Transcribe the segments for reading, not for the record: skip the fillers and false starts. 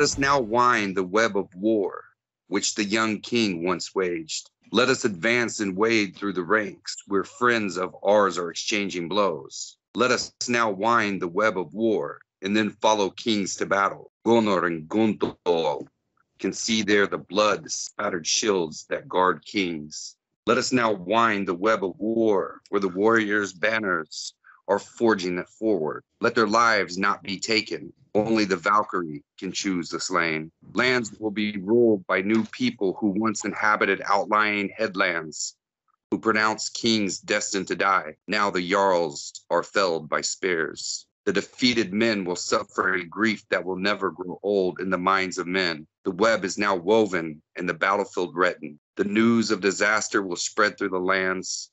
Let us now wind the web of war, which the young king once waged. Let us advance and wade through the ranks, where friends of ours are exchanging blows. Let us now wind the web of war, and then follow kings to battle. Gunnar and Gunthor can see there the blood spattered shields that guard kings. Let us now wind the web of war, where the warriors' banners are forging it forward. Let their lives not be taken. Only the Valkyrie can choose the slain. Lands will be ruled by new people who once inhabited outlying headlands, who pronounced kings destined to die. Now the Jarls are felled by spears. The defeated men will suffer a grief that will never grow old in the minds of men. The web is now woven and the battlefield reddened. The news of disaster will spread through the lands.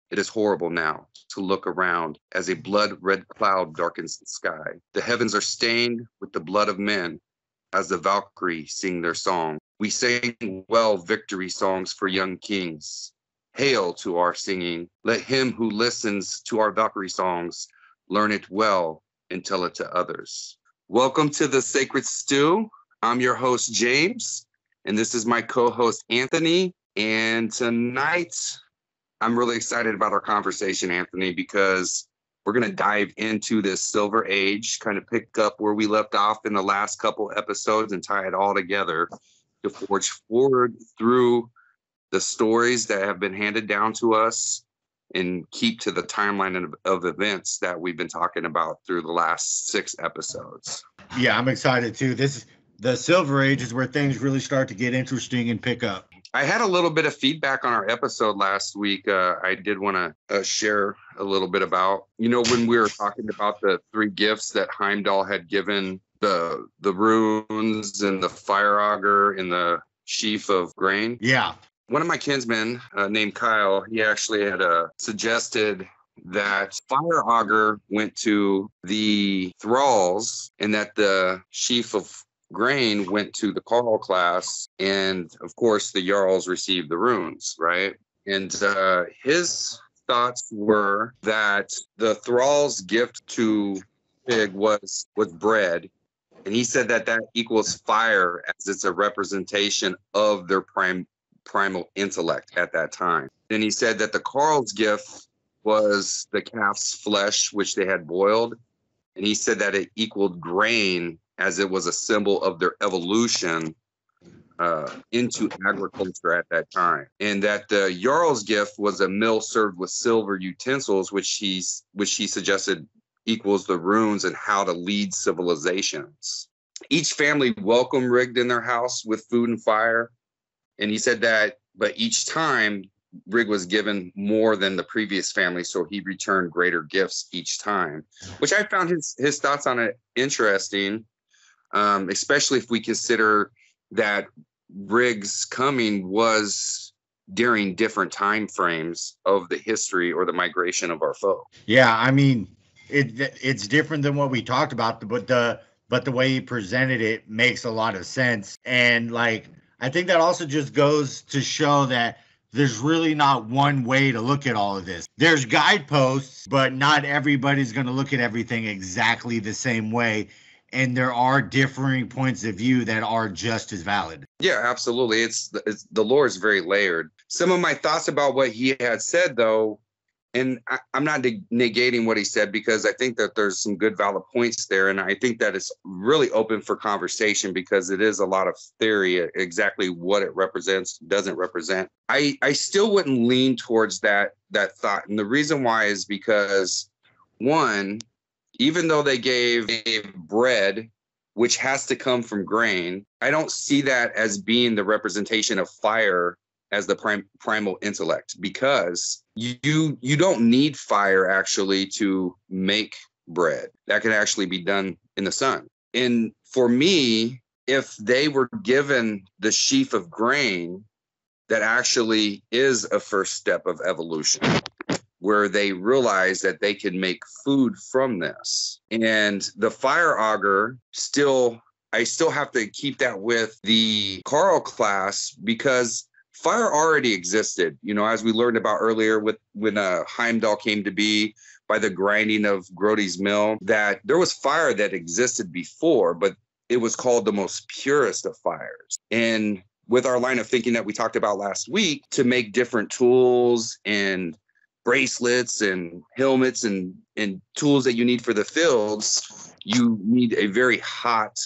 It is horrible now to look around as a blood-red cloud darkens the sky. The heavens are stained with the blood of men as the Valkyrie sing their song. We sang well victory songs for young kings. Hail to our singing. Let him who listens to our Valkyrie songs learn it well and tell it to others. Welcome to the Sacred Stew. I'm your host, James, and this is my co-host, Anthony. And tonight, I'm really excited about our conversation, Anthony, because we're going to dive into this Silver Age, kind of pick up where we left off in the last couple episodes and tie it all together to forge forward through the stories that have been handed down to us and keep to the timeline of events that we've been talking about through the last 6 episodes. Yeah, I'm excited too. The Silver Age is where things really start to get interesting and pick up. I had a little bit of feedback on our episode last week. I did want to share a little bit about, when we were talking about the 3 gifts that Heimdall had given, the runes and the fire auger and the sheaf of grain. Yeah. One of my kinsmen named Kyle, he actually had suggested that fire auger went to the thralls and that the sheaf of grain went to the Carl class. And of course, the Jarls received the runes, right? And his thoughts were that the thralls' gift to Pig was bread. And he said that equals fire, as it's a representation of their primal intellect at that time. Then he said that the Carl's gift was the calf's flesh, which they had boiled. And he said that it equaled grain, as it was a symbol of their evolution into agriculture at that time. And that the Jarl's gift was a mill served with silver utensils, which he suggested equals the runes and how to lead civilizations. Each family welcomed Rigged in their house with food and fire. And he said that, but each time Rig was given more than the previous family, so he returned greater gifts each time, which I found his thoughts on it interesting, especially if we consider that Rig's coming was during different time frames of the history or the migration of our foe. Yeah, I mean, it's different than what we talked about, but the way he presented it makes a lot of sense. And I think that also just goes to show that there's really not one way to look at all of this. There's guideposts, but not everybody's going to look at everything exactly the same way. And there are differing points of view that are just as valid. Yeah, absolutely. The lore is very layered. Some of my thoughts about what he had said, though, and I'm not negating what he said, because I think that there's some good valid points there. And I think that it's really open for conversation, because it is a lot of theory, exactly what it represents, doesn't represent. I still wouldn't lean towards that thought. And the reason why is because, one, even though they gave bread, which has to come from grain, I don't see that as being the representation of fire as the primal intellect, because you don't need fire actually to make bread. That can actually be done in the sun. And for me, if they were given the sheaf of grain, that actually is a first step of evolution, where they realize that they can make food from this. And the fire auger I still have to keep that with the Carl class, because fire already existed, as we learned about earlier when Heimdall came to be by the grinding of Grody's mill, that there was fire that existed before, but it was called the most purest of fires. And with our line of thinking that we talked about last week, to make different tools and bracelets and helmets and tools that you need for the fields, you need a very hot,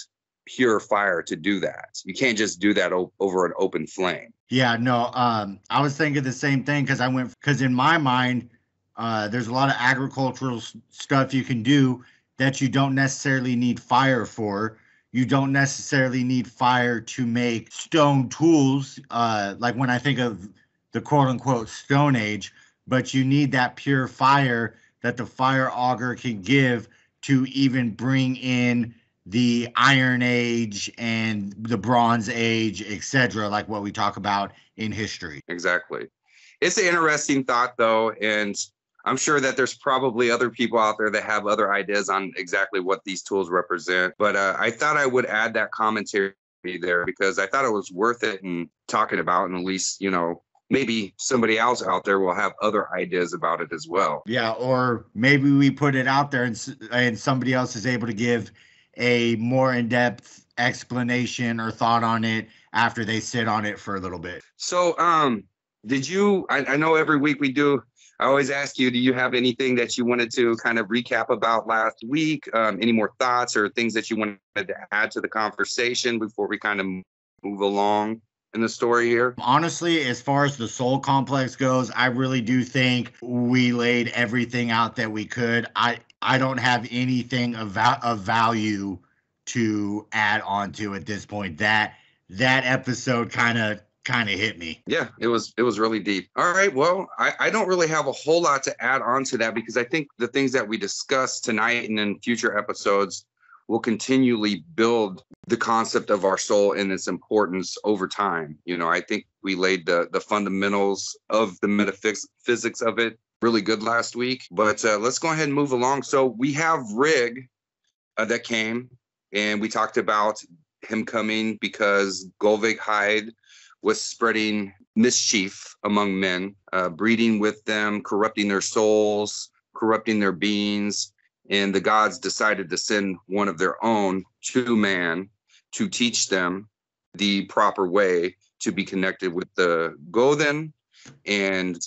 pure fire to do that. You can't just do that over an open flame. Yeah, no, I was thinking the same thing because in my mind, there's a lot of agricultural stuff you can do that you don't necessarily need fire for. You don't necessarily need fire to make stone tools, like when I think of the quote unquote Stone Age, but you need that pure fire that the fire auger can give to even bring in the Iron Age and the Bronze Age, etc., like what we talk about in history. Exactly. It's an interesting thought, though, and I'm sure that there's probably other people out there that have other ideas on exactly what these tools represent. But I thought I would add that commentary there because I thought it was worth it in talking about, and at least, you know, maybe somebody else out there will have other ideas about it as well. Yeah, or maybe we put it out there and somebody else is able to give a more in-depth explanation or thought on it after they sit on it for a little bit. So, did you, I know every week we do, I always ask you, do you have anything that you wanted to kind of recap about last week? Any more thoughts or things that you wanted to add to the conversation before we kind of move along in the story here? Honestly, as far as the soul complex goes, I really do think we laid everything out that we could. I don't have anything of value to add on to at this point. That episode kind of hit me. Yeah, it was really deep. All right, well, I don't really have a whole lot to add on to that because I think the things that we discussed tonight and in future episodes will continually build the concept of our soul and its importance over time. You know, I think we laid the fundamentals of the metaphysics of it really good last week, but let's go ahead and move along. So we have Rig that came, and we talked about him coming because Golvig Hyde was spreading mischief among men, breeding with them, corrupting their souls, corrupting their beings. And the gods decided to send one of their own to man to teach them the proper way to be connected with the Godin and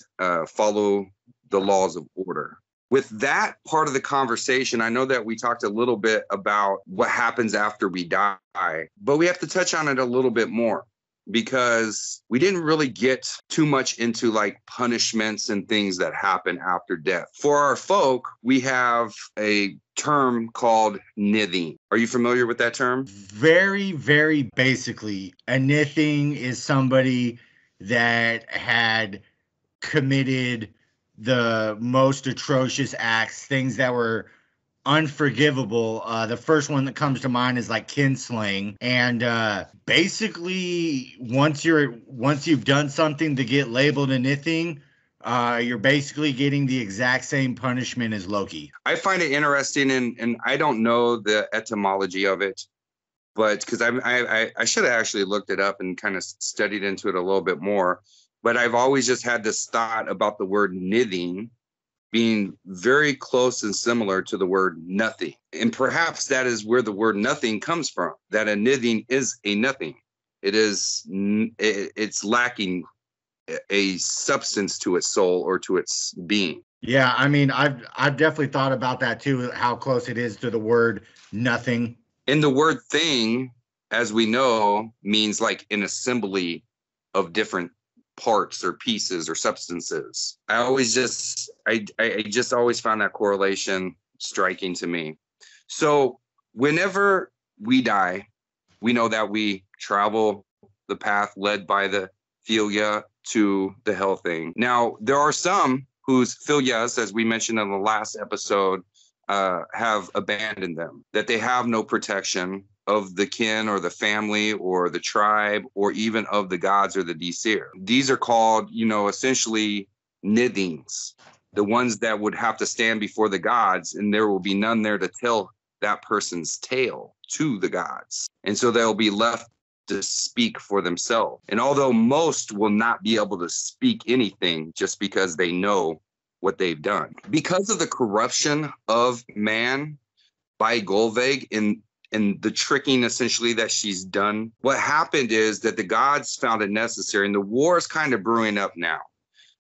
follow the laws of order. With that part of the conversation, I know that we talked a little bit about what happens after we die, but we have to touch on it a little bit more because we didn't really get too much into like punishments and things that happen after death. For our folk, we have a term called nithing. Are you familiar with that term? Very, very basically, a nithing is somebody that had committed the most atrocious acts, things that were unforgivable. The first one that comes to mind is like kinslaying, and basically once you've done something to get labeled a nithing, you're basically getting the exact same punishment as Loki. I find it interesting, and I don't know the etymology of it, but because I should have actually looked it up and kind of studied into it a little bit more. But I've always just had this thought about the word nithing being very close and similar to the word nothing. And perhaps that is where the word nothing comes from, that a nithing is a nothing. It's lacking a substance to its soul or to its being. Yeah, I mean, I've definitely thought about that too, how close it is to the word nothing. And the word thing, as we know, means like an assembly of different parts or pieces or substances. I just always found that correlation striking to me. So whenever we die, we know that we travel the path led by the philia to the hell thing. Now, there are some whose philias, as we mentioned in the last episode, have abandoned them, that they have no protection of the kin or the family or the tribe or even of the gods or the Disir. These are called, essentially nithings, the ones that would have to stand before the gods, and there will be none there to tell that person's tale to the gods. And so they'll be left to speak for themselves. And although most will not be able to speak anything just because they know what they've done, because of the corruption of man by Golvig in and the tricking essentially that she's done. What happened is that the gods found it necessary, and the war is kind of brewing up now.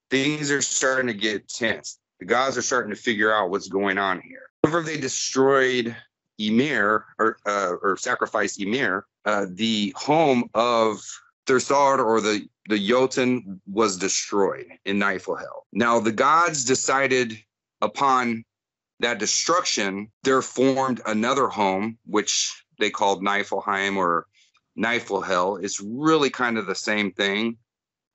Things are starting to get tense. The gods are starting to figure out what's going on here. Whenever they destroyed Ymir, or sacrificed Ymir, the home of Thursard, or the Jotun, was destroyed in Niflhel. Now, the gods decided upon that destruction, there formed another home, which they called Niflheim or Niflhel. It's really kind of the same thing.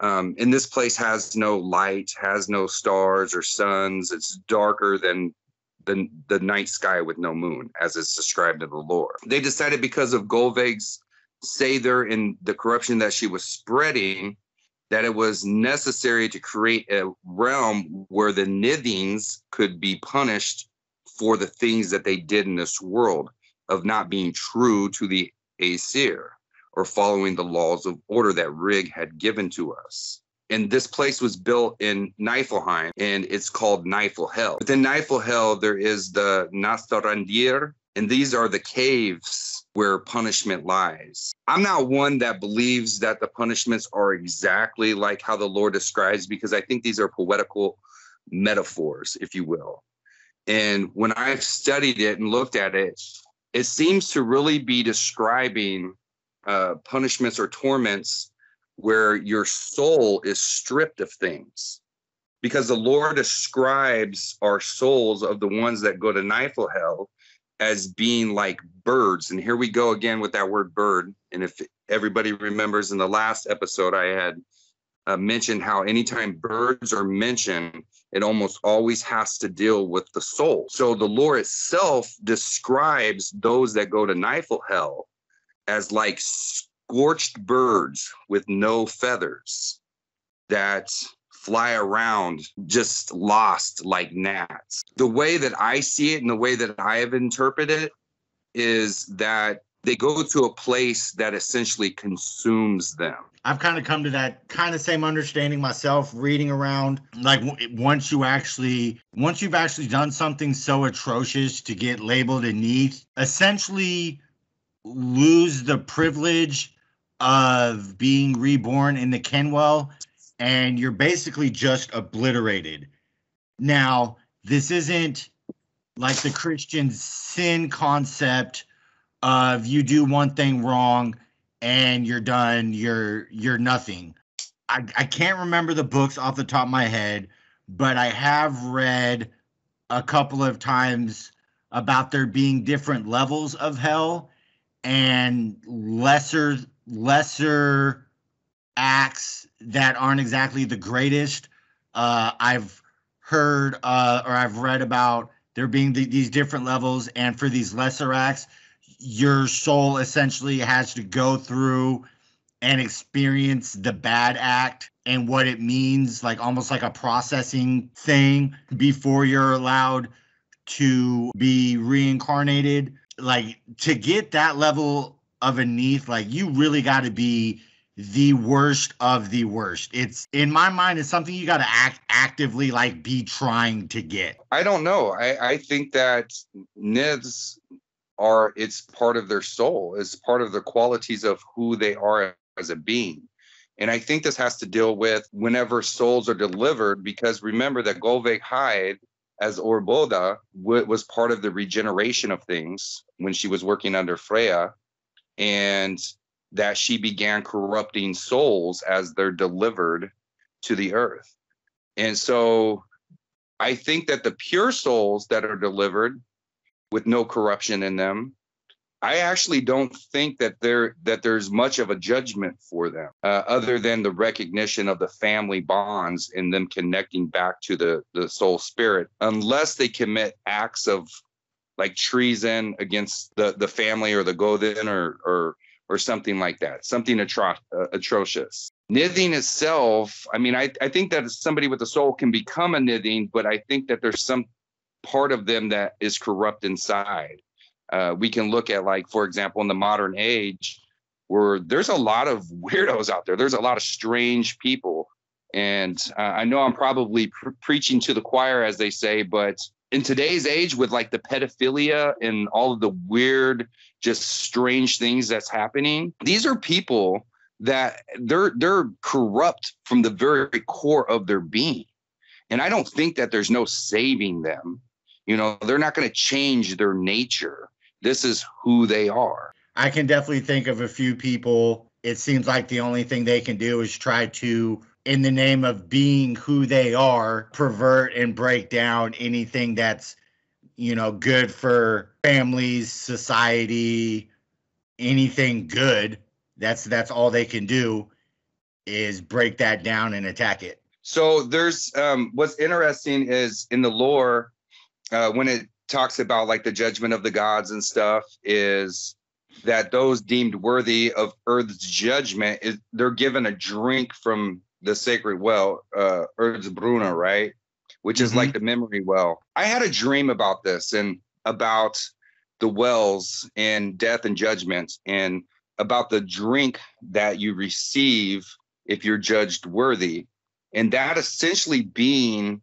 And this place has no light, has no stars or suns. It's darker than the night sky with no moon, as it's described in the lore. They decided, because of Golveig's Seidr and the corruption that she was spreading, that it was necessary to create a realm where the Nithings could be punished for the things that they did in this world of not being true to the Aesir, or following the laws of order that Rig had given to us. And this place was built in Niflheim, and it's called Niflhel. Within Niflhel, there is the Nastarandir, and these are the caves where punishment lies. I'm not one that believes that the punishments are exactly like how the Lord describes, because I think these are poetical metaphors, if you will. And when I've studied it and looked at it, it seems to really be describing punishments or torments where your soul is stripped of things, because the Lord describes our souls of the ones that go to Niflhel as being like birds. And here we go again with that word bird. And if everybody remembers, in the last episode, I had mentioned how anytime birds are mentioned, it almost always has to deal with the soul. So the Lord itself describes those that go to Niflhel as like scorched birds with no feathers that fly around just lost like gnats. The way that I see it and the way that I have interpreted it is that they go to a place that essentially consumes them. I've kind of come to that kind of same understanding myself, reading around. Like, once you've actually done something so atrocious to get labeled a neath, essentially lose the privilege of being reborn in the Kenwell, and you're basically just obliterated. Now, this isn't like the Christian sin concept of you do one thing wrong and you're done, you're nothing. I can't remember the books off the top of my head, but I have read a couple of times about there being different levels of hell and lesser acts that aren't exactly the greatest. I've heard or I've read about there being these different levels, and for these lesser acts, your soul essentially has to go through and experience the bad act and what it means, like almost like a processing thing before you're allowed to be reincarnated. Like, to get that level of a neath, like, you really got to be the worst of the worst. It's, in my mind, it's something you got to actively like be trying to get. I don't know. I think that niths it's part of their soul. It's part of the qualities of who they are as a being. And I think this has to deal with whenever souls are delivered, because remember that Golveig Hyde as Orboda was part of the regeneration of things when she was working under Freya, and that she began corrupting souls as they're delivered to the earth. And so I think that the pure souls that are delivered with no corruption in them, I actually don't think that there's much of a judgment for them, other than the recognition of the family bonds and them connecting back to the soul spirit, unless they commit acts of like treason against the family or the Godin or something like that, something atrocious. Nithing itself, I mean, I think that somebody with a soul can become a Nithing, but I think that there's some part of them that is corrupt inside. We can look at, like, for example, in the modern age, where there's a lot of weirdos out there. There's a lot of strange people. And I know I'm probably preaching to the choir, as they say, but in today's age with like the pedophilia and all of the weird, just strange things that's happening, these are people that they're corrupt from the very core of their being. And I don't think that there's no saving them. You know, they're not going to change their nature. This is who they are. I can definitely think of a few people. It seems like the only thing they can do is try to, in the name of being who they are, pervert and break down anything that's, you know, good for families, society, anything good. That's all they can do is break that down and attack it. So there's what's interesting is in the lore, when it talks about like the judgment of the gods and stuff, is that those deemed worthy of Earth's judgment, they're given a drink from the sacred well, Earth's Bruna, right? Which is like the memory well. I had a dream about this and about the wells and death and judgment and about the drink that you receive if you're judged worthy. And that essentially being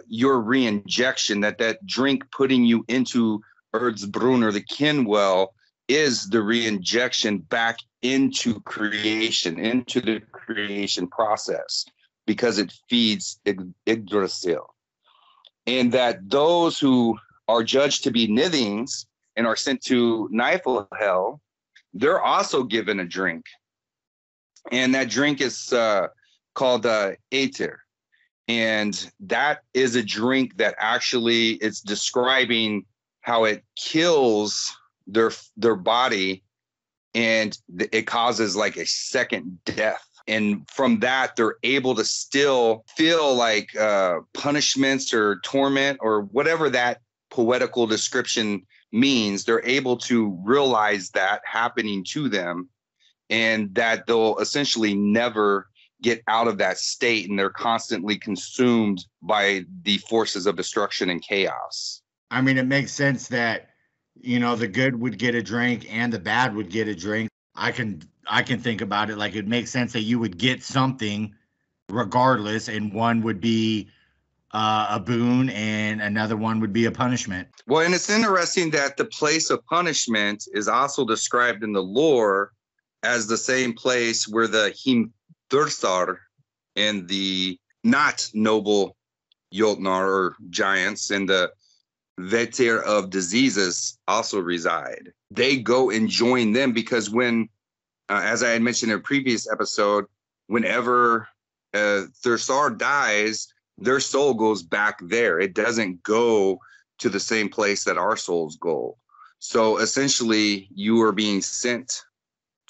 your re-injection, that drink putting you into Earthsbrunn or the kin well is the re-injection back into creation, into the creation process, because it feeds Yggdrasil. And that those who are judged to be Nithings and are sent to Niflhel, they're also given a drink. And that drink is called Aether. And that is a drink that actually it's describing how it kills their body, and it causes like a second death. And from that, they're able to still feel like punishments or torment or whatever that poetical description means. They're able to realize that happening to them, and that they'll essentially never get out of that state, and they're constantly consumed by the forces of destruction and chaos. I mean, it makes sense that, you know, the good would get a drink and the bad would get a drink. I can think about it like it makes sense that you would get something regardless, and one would be a boon and another one would be a punishment. Well, and it's interesting that the place of punishment is also described in the lore as the same place where the Himthursar and the not noble Jotnar or giants and the Vetir of diseases also reside. They go and join them because when, as I had mentioned in a previous episode, whenever Thursar dies, their soul goes back there. It doesn't go to the same place that our souls go. So essentially, you are being sent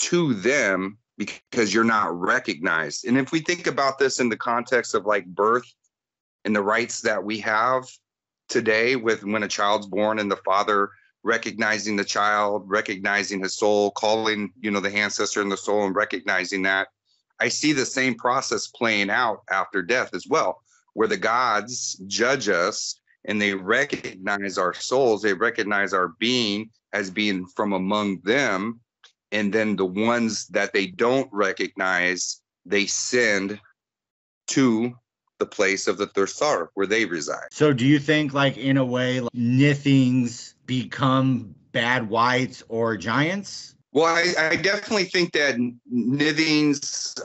to them because you're not recognized. And if we think about this in the context of like birth and the rights that we have today, with when a child's born and the father recognizing the child, recognizing his soul, calling, you know, the ancestor in the soul and recognizing that, I see the same process playing out after death as well, where the gods judge us and they recognize our souls, they recognize our being as being from among them. And then the ones that they don't recognize, they send to the place of the Thursar where they reside. So do you think, like, in a way, like, Nithings become bad whites or giants? Well, I definitely think that Nithings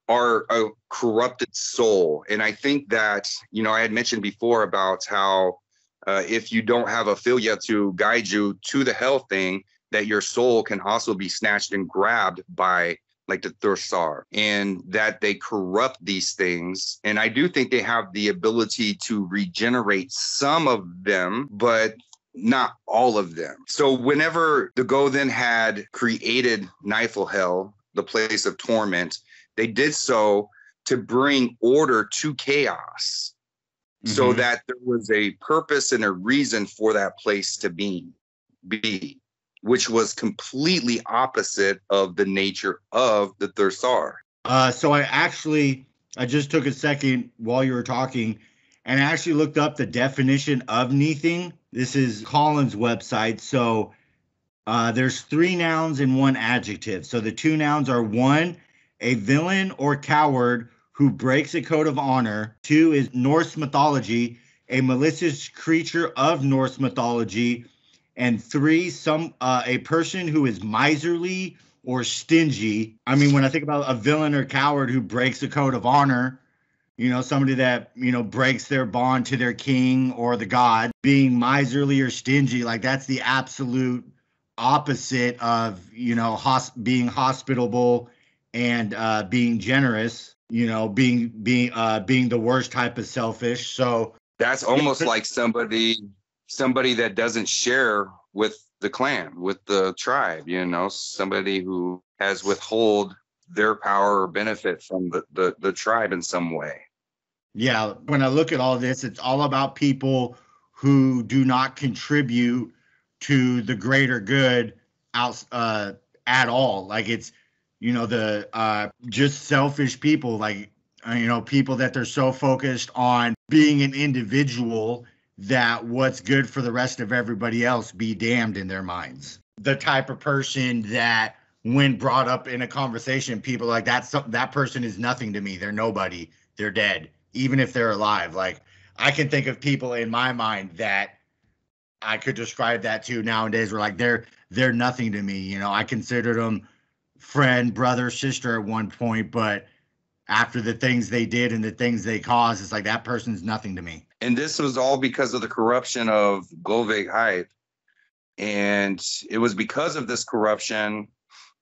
are a corrupted soul. And I think that, you know, I had mentioned before about how if you don't have a Philia to guide you to the hell thing, that your soul can also be snatched and grabbed by like the Thursar, and that they corrupt these things. And I do think they have the ability to regenerate some of them, but not all of them. So whenever the Goden had created Niflhel, the place of torment, they did so to bring order to chaos, so that there was a purpose and a reason for that place to be, which was completely opposite of the nature of the Thursar. So I just took a second while you were talking, and I actually looked up the definition of Nithing. This is Colin's website. So there's 3 nouns and 1 adjective. So the 2 nouns are 1, a villain or coward who breaks a code of honor. 2 is Norse mythology, a malicious creature of Norse mythology, and three, a person who is miserly or stingy. I mean, when I think about a villain or coward who breaks a code of honor, somebody that, breaks their bond to their king or the god, being miserly or stingy, like that's the absolute opposite of, being hospitable and being generous, being the worst type of selfish. So That's almost like somebody that doesn't share with the clan, with the tribe, somebody who has withhold their power or benefit from the tribe in some way. yeah, when I look at all this, it's all about people who do not contribute to the greater good out at all. Like it's, the just selfish people, like people that they're so focused on being an individual that what's good for the rest of everybody else be damned in their minds. The type of person that when brought up in a conversation, people like that person is nothing to me. They're nobody. They're dead, even if they're alive. Like I can think of people in my mind that I could describe that to nowadays. Where like they're nothing to me. I considered them friend, brother, sister at one point, but after the things they did and the things they caused, it's like that person's nothing to me. And this was all because of the corruption of Goveg Hype. And it was because of this corruption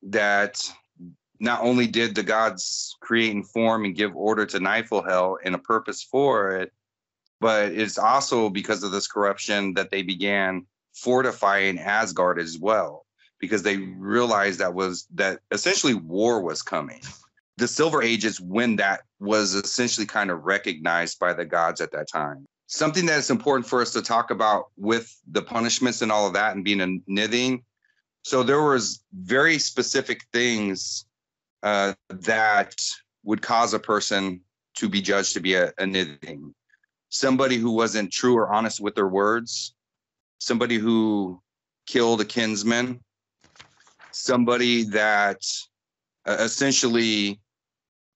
that not only did the gods create and form and give order to Niflhel and a purpose for it, but it's also because of this corruption that they began fortifying Asgard as well, because they realized that essentially war was coming. The Silver Age is when that was essentially kind of recognized by the gods at that time. Something that is important for us to talk about with the punishments and all of that and being a nithing. So there was very specific things that would cause a person to be judged to be a nithing. Somebody who wasn't true or honest with their words, somebody who killed a kinsman, somebody that essentially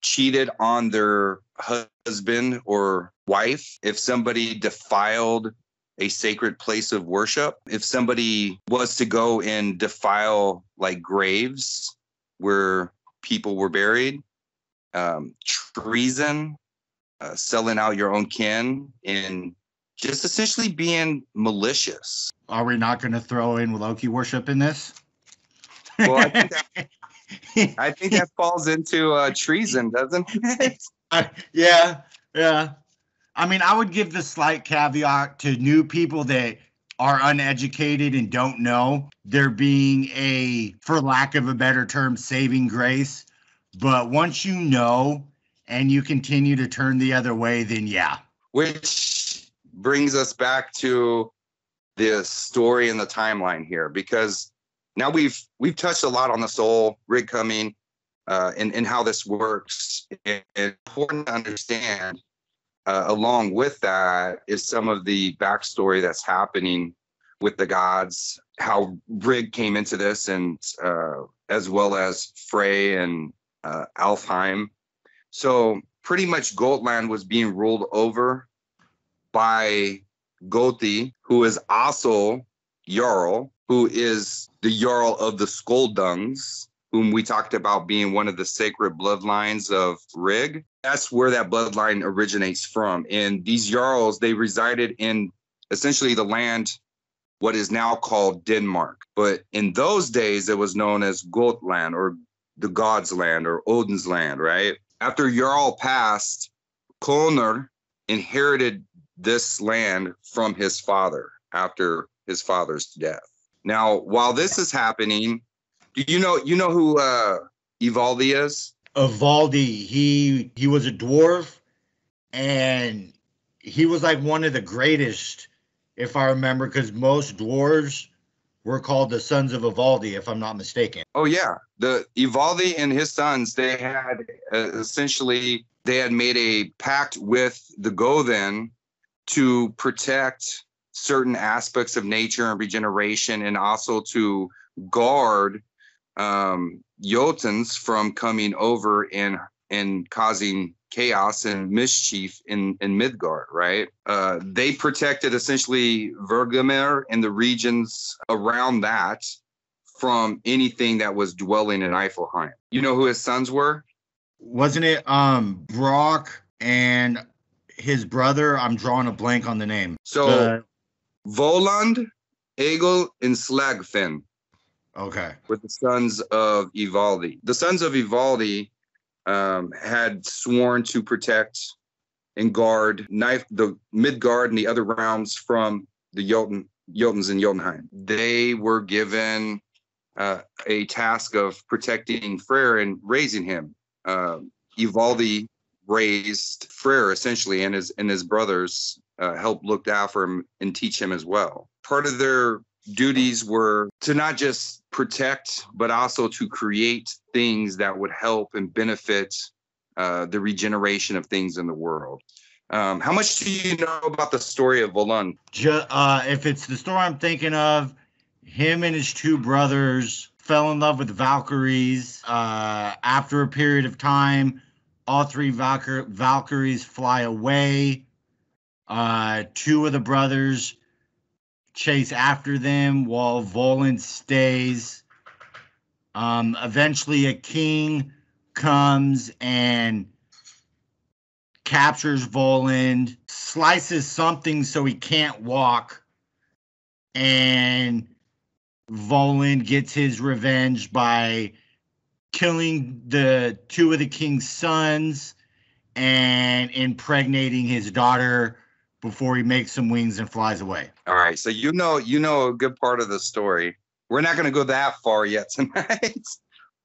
cheated on their husband or wife, if somebody defiled a sacred place of worship, if somebody was to go and defile like graves where people were buried, treason, selling out your own kin, and just essentially being malicious. Are we not going to throw in Loki worship in this? Well, I think that falls into treason, doesn't it? Yeah. I mean, I would give the slight caveat to new people that are uneducated and don't know. There being for lack of a better term, saving grace. But once you know and you continue to turn the other way, then yeah. Which brings us back to the story and the timeline here, because now we've touched a lot on the soul, Rig coming, and how this works. And important to understand, along with that, is some of the backstory that's happening with the gods, how Rig came into this, and as well as Frey and Alfheim. So pretty much Gotland was being ruled over by Gothi, who is also Jarl, who is the Jarl of the Skoldungs, whom we talked about being one of the sacred bloodlines of Rig. That's where that bloodline originates from. And these Jarls, they resided in essentially the land, what is now called Denmark. But in those days, it was known as Gotland, or the God's land, or Odin's land, right? After Jarl passed, Konr inherited this land from his father after his father's death. Now, while this is happening, do you know who Ivaldi is? Ivaldi, he was a dwarf, and he was like one of the greatest, if I remember, because most dwarves were called the sons of Ivaldi, if I'm not mistaken. Oh yeah, the Ivaldi and his sons, they had they had made a pact with the Gothen to protect certain aspects of nature and regeneration, and also to guard Jotuns from coming over and and causing chaos and mischief in Midgard, right? They protected essentially Vergamer and the regions around that from anything that was dwelling in Niflheim. You know who his sons were? Wasn't it Brock and his brother? I'm drawing a blank on the name. So Voland, Egil, and Slagfinn Okay. were the sons of Ivaldi. The sons of Ivaldi had sworn to protect and guard the Midgard and the other realms from the Jotuns in Jotunheim. They were given a task of protecting Freyr and raising him. Ivaldi raised Freyr essentially, and his brothers helped look after him and teach him as well. Part of their duties were to not just protect, but also to create things that would help and benefit the regeneration of things in the world. How much do you know about the story of Volund? If it's the story I'm thinking of, him and his two brothers fell in love with Valkyries. After a period of time, all three Valkyries fly away. Two of the brothers chase after them while Volund stays. Eventually, a king comes and captures Volund, slices something so he can't walk, and Volund gets his revenge by killing the two of the king's sons and impregnating his daughter before he makes some wings and flies away. All right, so you know a good part of the story. We're not going to go that far yet tonight,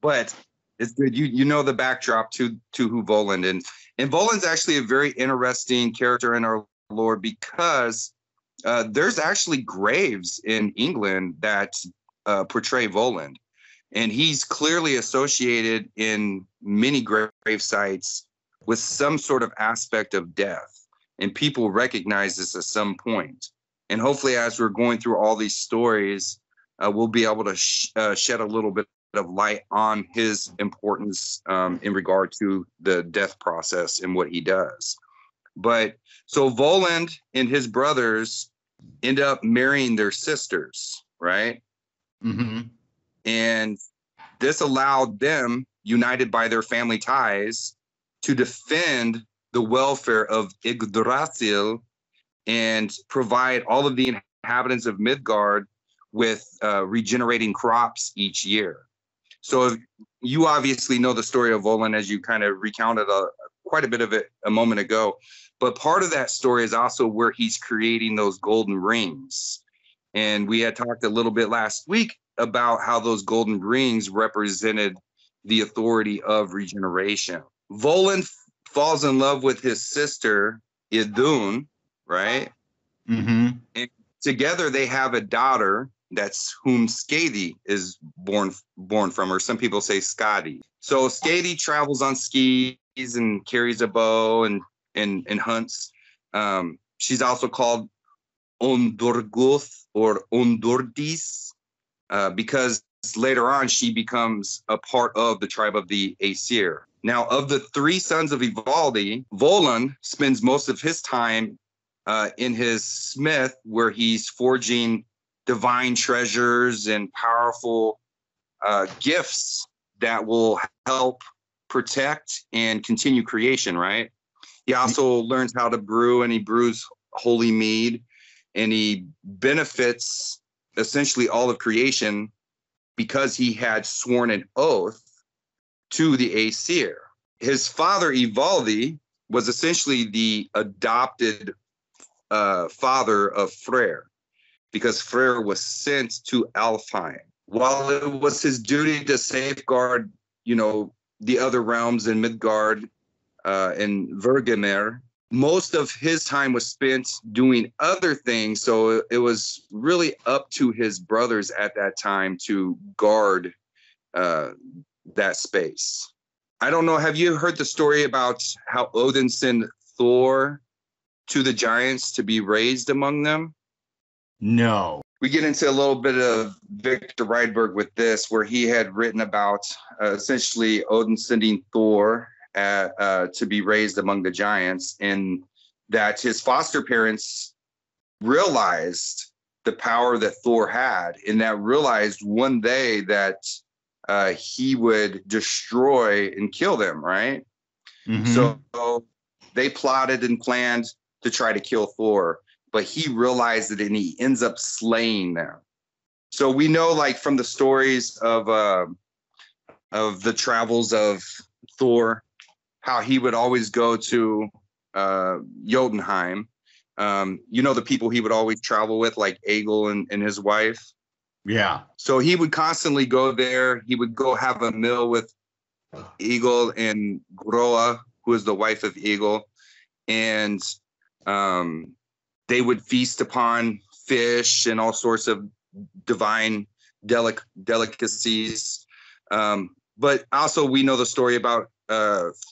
but it's good. You know the backdrop to who Volund is. And Volund's actually a very interesting character in our lore because there's actually graves in England that portray Volund. And he's clearly associated in many grave sites with some sort of aspect of death. And people recognize this at some point. And hopefully, as we're going through all these stories, we'll be able to shed a little bit of light on his importance in regard to the death process and what he does. But so Volund and his brothers end up marrying their sisters, right? Mm-hmm. And this allowed them, united by their family ties, to defend the welfare of Yggdrasil and provide all of the inhabitants of Midgard with regenerating crops each year. So you obviously know the story of Volund, as you kind of recounted quite a bit of it a moment ago. But part of that story is also where he's creating those golden rings. And we had talked a little bit last week about how those golden rings represented the authority of regeneration. Volund falls in love with his sister, Idun, right? Mm-hmm. And together they have a daughter that's whom Skadi is born from, or some people say Skadi. So Skadi travels on skis and carries a bow and hunts. She's also called Ondorguth or Ondordis because later on she becomes a part of the tribe of the Aesir. Now, of the three sons of Ivaldi, Volund spends most of his time in his smith, where he's forging divine treasures and powerful gifts that will help protect and continue creation, right? He also learns how to brew, and he brews holy mead, and he benefits essentially all of creation because he had sworn an oath to the Aesir. His father, Ivaldi, was essentially the adopted father of Freyr, because Freyr was sent to Alfheim. While it was his duty to safeguard, the other realms in Midgard and Vergamer, most of his time was spent doing other things. So it was really up to his brothers at that time to guard that space. I don't know. Have you heard the story about how Odin sent Thor to the giants to be raised among them? No. We get into a little bit of Victor Rydberg with this, where he had written about essentially Odin sending Thor to be raised among the giants, and that his foster parents realized the power that Thor had, and that realized one day that he would destroy and kill them, right? Mm-hmm. So they plotted and planned to try to kill Thor, but he realized it and he ends up slaying them. So we know, like, from the stories of the travels of Thor, how he would always go to Jotunheim. The people he would always travel with, like Egil and his wife. Yeah. So he would constantly go there. He would go have a meal with Egil and Groa, who is the wife of Egil. And they would feast upon fish and all sorts of divine delicacies. But also we know the story about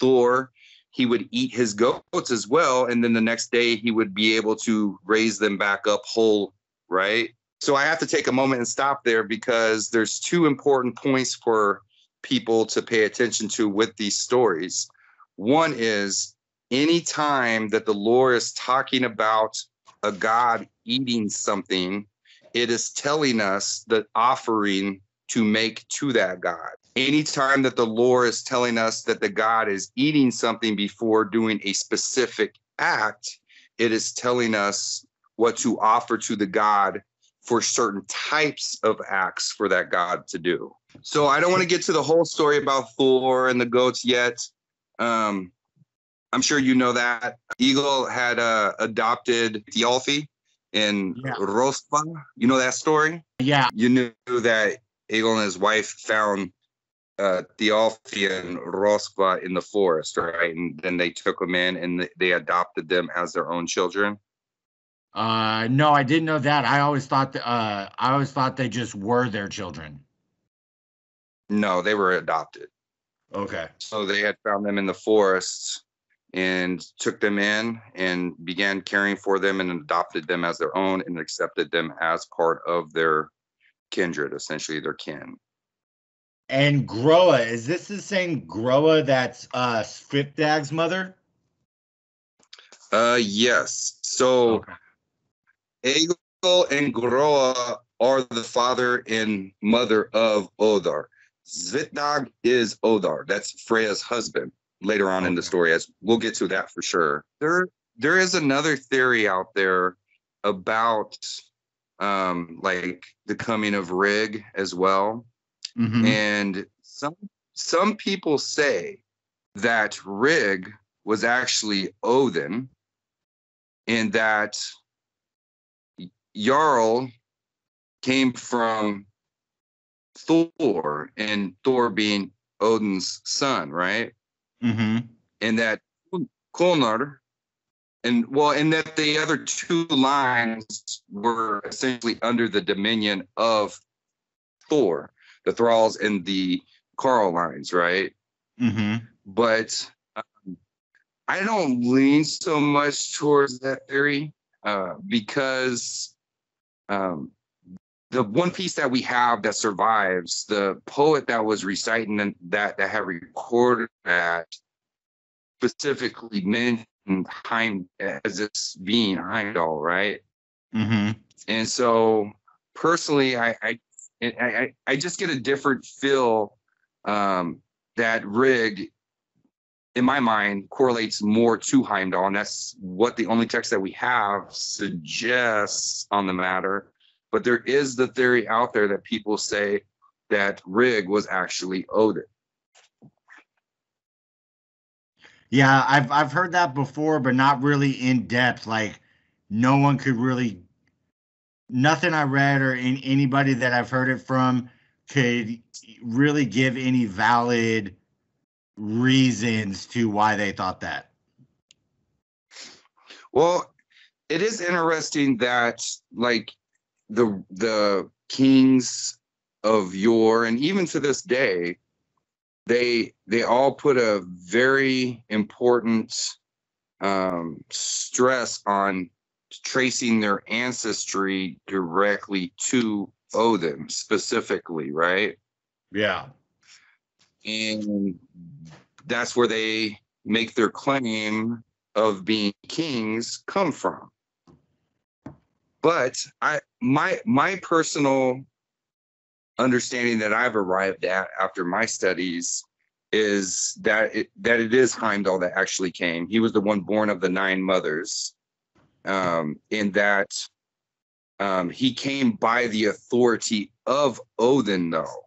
Thor. He would eat his goats as well, and then the next day he would be able to raise them back up whole, right? So I have to take a moment and stop there, because there's two important points for people to pay attention to with these stories. One is, any time that the Lord is talking about a god eating something, it is telling us the offering to make to that god. Anytime that the Lord is telling us that the god is eating something before doing a specific act, it is telling us what to offer to the god for certain types of acts for that god to do. So I don't want to get to the whole story about Thor and the goats yet. I'm sure you know that Egil had adopted Thialfi in Rospa. You know that story? Yeah. You knew that Egil and his wife found Thialfi and Rospa in the forest, right? And then they took them in and they adopted them as their own children. No, I didn't know that. I always thought they just were their children. No, they were adopted. Okay. So they had found them in the forest and took them in and began caring for them and adopted them as their own and accepted them as part of their kindred, essentially their kin. And Groa, is this the same Groa that's Svipdag's mother? Yes. So Okay. Egil and Groa are the father and mother of Odar. Svitdag is Odar. That's Freya's husband later on in the story, as we'll get to that for sure. There is another theory out there about like the coming of Rig as well. Mm-hmm. And some people say that Rig was actually Odin, and that Jarl came from Thor, and Thor being Odin's son, right? Mm-hmm. And that Kolnar, and that the other two lines were essentially under the dominion of Thor, the Thralls and the Carl lines, right? Mm-hmm. But I don't lean so much towards that theory because the one piece that we have that survives, the poet that was reciting that had recorded that specifically mentioned Heim as this being Heimdall, right? Mm-hmm. And so personally, I just get a different feel that Rig, in my mind, correlates more to Heimdall, and that's what the only text that we have suggests on the matter. But there is the theory out there that people say that Rig was actually Odin. Yeah, I've heard that before, but not really in depth. Like, no one could really, nothing I read or anybody that I've heard it from could really give any valid reasons to why they thought that. Well, it is interesting that, like, the kings of yore, and even to this day, they all put a very important stress on tracing their ancestry directly to Odin specifically, right? Yeah. And that's where they make their claim of being kings come from. But my personal understanding that I've arrived at after my studies is that it is Heimdall that actually came. He was the one born of the 9 mothers, in that he came by the authority of Odin, though.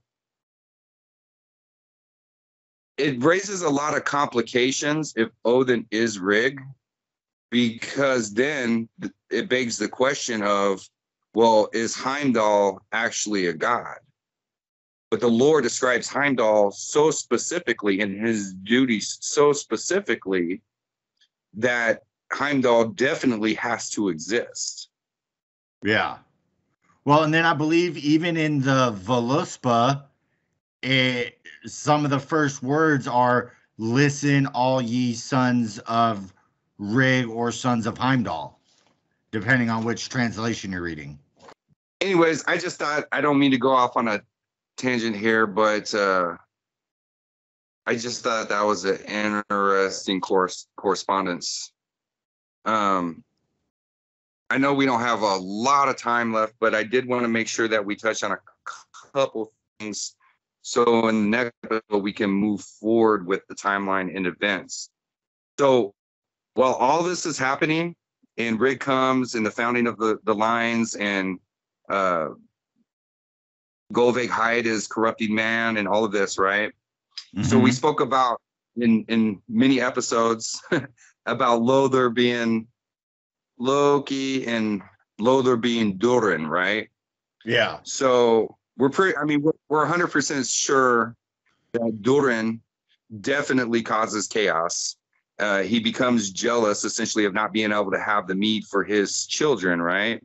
It raises a lot of complications if Odin is Rig, because then it begs the question of, well, is Heimdall actually a god? But the lore describes Heimdall so specifically in his duties so specifically that Heimdall definitely has to exist. Yeah. Well, and then I believe even in the Voluspa, some of the first words are "Listen, all ye sons of Rig or sons of Heimdall," depending on which translation you're reading. Anyways, I just thought, I don't mean to go off on a tangent here, but I just thought that was an interesting correspondence. I know we don't have a lot of time left, but I did want to make sure that we touch on a couple things so in the next episode we can move forward with the timeline and events. So while all this is happening and Rig comes and the founding of the lines, and Golvig Hyde is corrupting man and all of this, right? Mm-hmm. So we spoke about in many episodes about Lothar being Loki and Lothar being Durin, right? Yeah. So we're 100% sure that Durin definitely causes chaos. He becomes jealous, essentially, of not being able to have the mead for his children, right?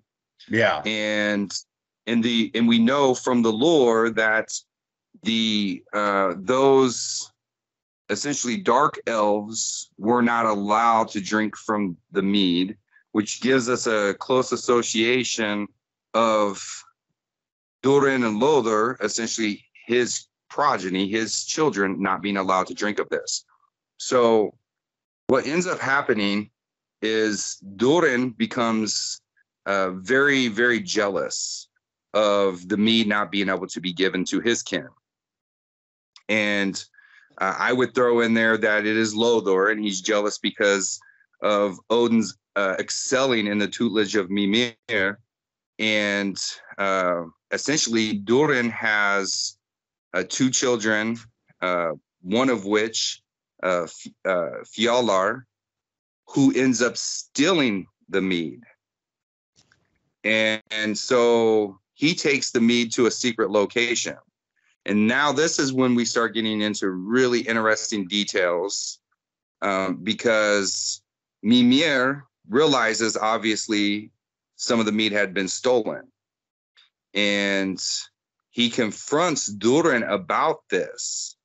Yeah. And we know from the lore that those essentially dark elves were not allowed to drink from the mead, which gives us a close association of Durin and Lothar, essentially his progeny, his children, not being allowed to drink of this. So what ends up happening is Durin becomes very, very jealous of the mead not being able to be given to his kin. And I would throw in there that it is Lothar, and he's jealous because of Odin's excelling in the tutelage of Mimir. And essentially, Durin has 2 children, one of which, Fjalar, who ends up stealing the mead. And so he takes the mead to a secret location. And now this is when we start getting into really interesting details, because Mimir realizes, obviously, some of the mead had been stolen. And he confronts Durin about this.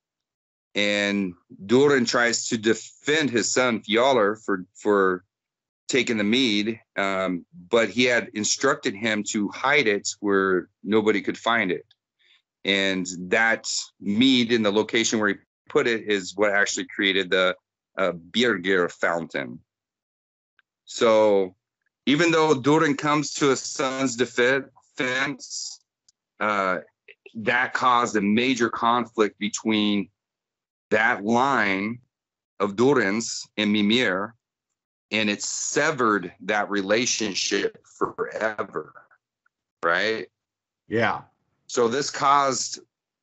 And Durin tries to defend his son Fjalar for taking the mead, but he had instructed him to hide it where nobody could find it. And that mead in the location where he put it is what actually created the Birgir fountain. So even though Durin comes to his son's defense, that caused a major conflict between that line of Durin's and Mimir, and it severed that relationship forever, right? Yeah. So this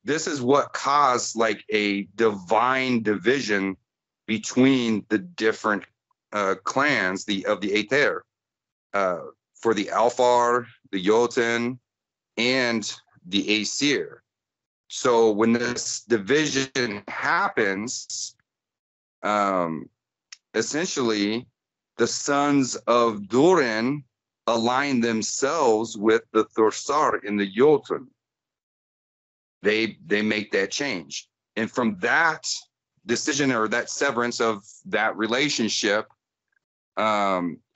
is what caused like a divine division between the different clans of the Aether, for the Alfar, the Jotun, and the Aesir. So when this division happens, essentially the sons of Durin align themselves with the Thorsar in the Jotun. They make that change. And from that decision, or that severance of that relationship,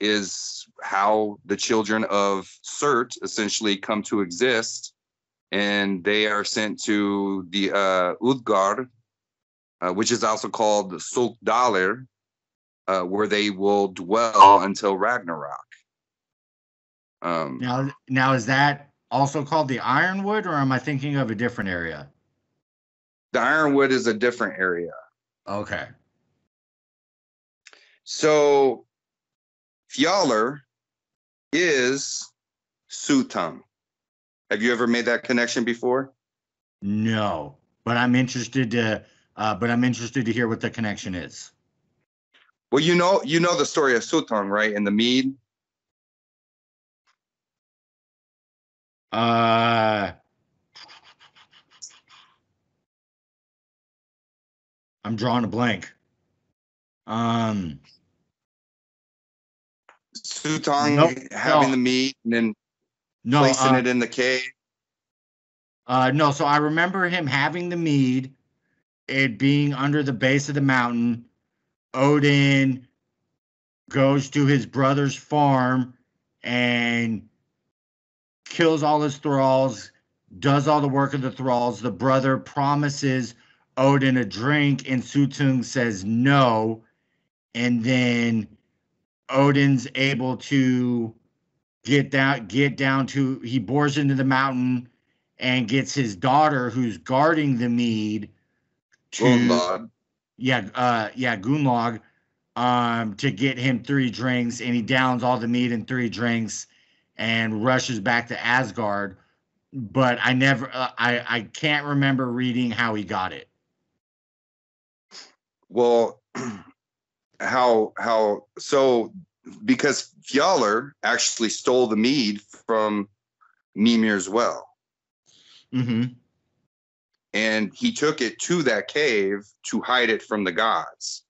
is how the children of Surt essentially come to exist. And they are sent to the Udgard, which is also called the Sulkdalir, where they will dwell until Ragnarok. Now is that also called the Ironwood, or am I thinking of a different area? The Ironwood is a different area. Okay. So Fjalar is Suttung. Have you ever made that connection before? No, but I'm interested to hear what the connection is. Well, you know the story of Suttung, right? In the Mead. I'm drawing a blank. Suttung having the mead and then placing it in the cave. No, so I remember him having the mead, it being under the base of the mountain. Odin goes to his brother's farm and kills all his thralls, does all the work of the thralls. The brother promises Odin a drink, and Suttung says no. And then Odin's able to get down to, he bores into the mountain and gets his daughter, who's guarding the mead, to Gunnlaug. Gunnlaug, to get him 3 drinks, and he downs all the mead in 3 drinks and rushes back to Asgard. But I can't remember reading how he got it. Well, so because Fjalar actually stole the mead from Mimir's well. Mm-hmm. And he took it to that cave to hide it from the gods.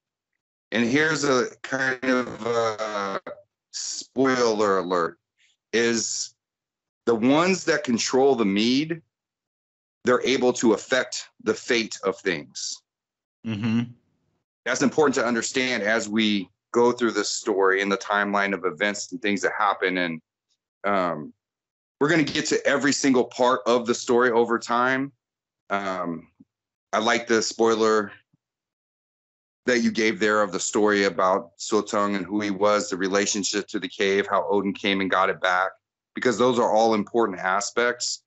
And here's a kind of a spoiler alert, is the ones that control the mead, they're able to affect the fate of things. Mm-hmm. That's important to understand as we go through this story and the timeline of events and things that happen. And we're going to get to every single part of the story over time. I like the spoiler that you gave there of the story about Suttung and who he was, the relationship to the cave, how Odin came and got it back, because those are all important aspects.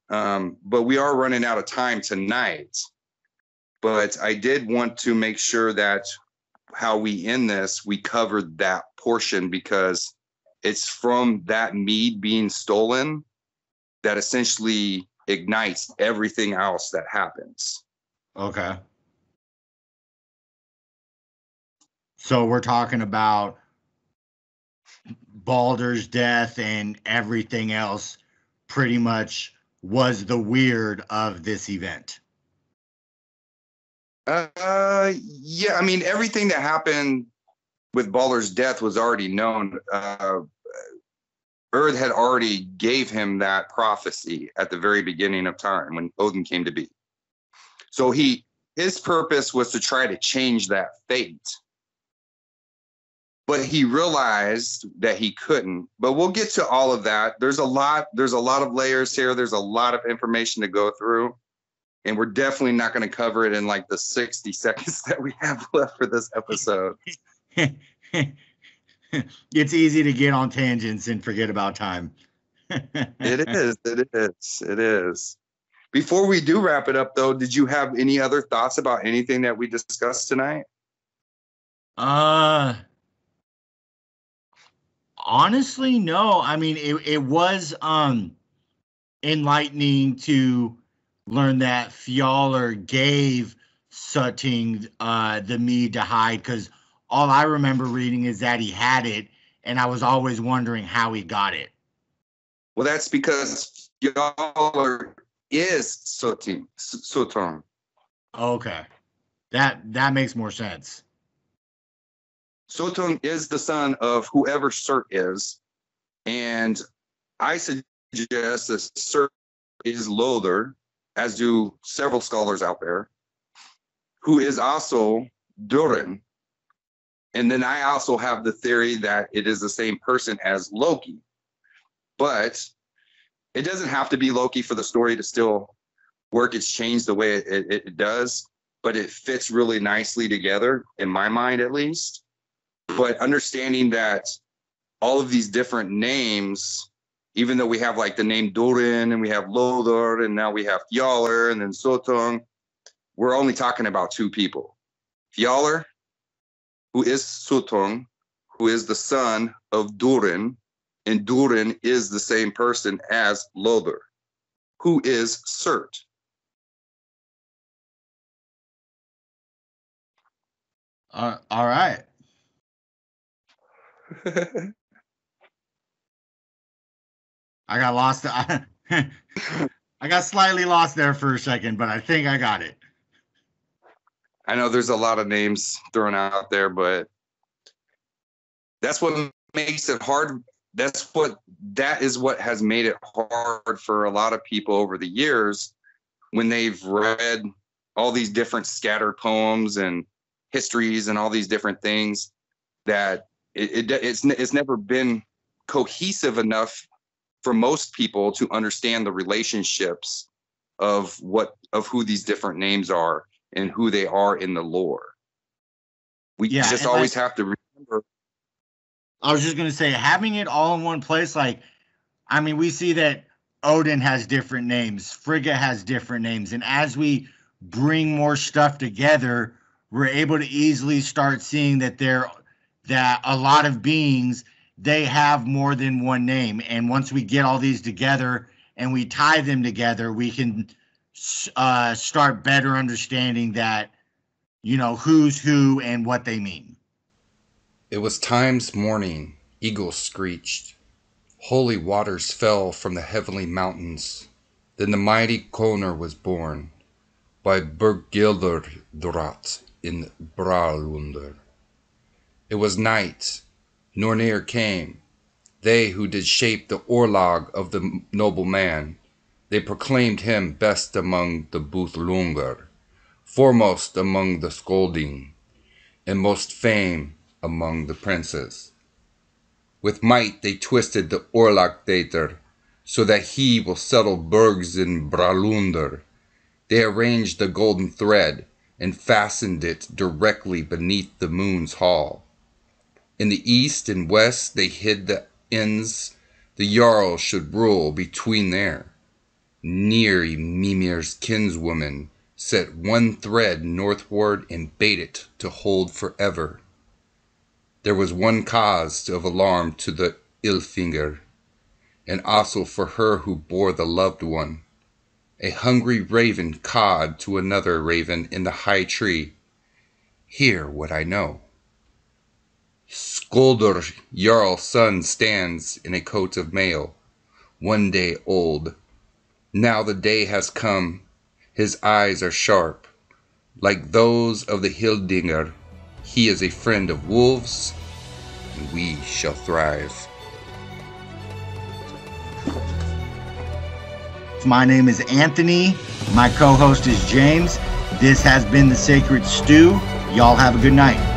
But we are running out of time tonight. But I did want to make sure that how we end this, we covered that portion, because it's from that mead being stolen that essentially ignites everything else that happens. Okay. So we're talking about Baldur's death and everything else pretty much was the weird of this event. Yeah, I mean, everything that happened with Baldur's death was already known. Earth had already gave him that prophecy at the very beginning of time when Odin came to be. So his purpose was to try to change that fate. But he realized that he couldn't. But we'll get to all of that. There's a lot of layers here. There's a lot of information to go through. And we're definitely not going to cover it in like the 60 seconds that we have left for this episode. It's easy to get on tangents and forget about time. It is. Before we do wrap it up, though, did you have any other thoughts about anything that we discussed tonight? Honestly, no. I mean, it was enlightening to learn that Fjalar gave Suttung the mead to hide, because all I remember reading is that he had it, and I was always wondering how he got it. Well, that's because Fjalar is Suttung. Okay. That makes more sense. Suttung is the son of whoever Surt is, and I suggest that Surt is Lothar, as do several scholars out there, who is also Durin. And then I also have the theory that it is the same person as Loki. But it doesn't have to be Loki for the story to still work its change the way it does. but it fits really nicely together, in my mind at least. But understanding that all of these different names, even though we have like the name Durin and we have Lodor and now we have Fjalar and then Sotong, we're only talking about two people. Fjalar, who is Sotong, who is the son of Durin, and Durin is the same person as Lodor, who is Surt. All right. I got lost. I got slightly lost there for a second, but I think I got it. I know there's a lot of names thrown out there, but that's what makes it hard. That is what has made it hard for a lot of people over the years when they've read all these different scattered poems and histories and all these different things, that it's never been cohesive enough for most people to understand the relationships of who these different names are and who they are in the lore. We just always have to remember. I was just going to say, having it all in one place, like, I mean, we see that Odin has different names, Frigga has different names, and as we bring more stuff together, we're able to easily start seeing that a lot of beings, they have more than one name. And once we get all these together and we tie them together, we can start better understanding that, who's who and what they mean. It was time's morning, eagles screeched. Holy waters fell from the heavenly mountains. Then the mighty Konr was born by Bergildrdrat in Bralundr. It was night, nor near came they who did shape the orlog of the noble man. They proclaimed him best among the Buthlungar, foremost among the Skolding, and most fame among the princes. With might they twisted the Orlagdater, so that he will settle burgs in Bralundr. They arranged the golden thread and fastened it directly beneath the moon's hall. In the east and west they hid the ends the Jarl should rule between there. Neary Mimir's kinswoman set one thread northward and bade it to hold forever. There was one cause of alarm to the Ylfingr, and also for her who bore the loved one. A hungry raven cawed to another raven in the high tree. Hear what I know. Skoldr Jarl's son stands in a coat of mail, 1 day old. Now the day has come. His eyes are sharp, like those of the Hildingr. He is a friend of wolves, and we shall thrive. My name is Anthony. My co-host is James. This has been The Sacred Stew. Y'all have a good night.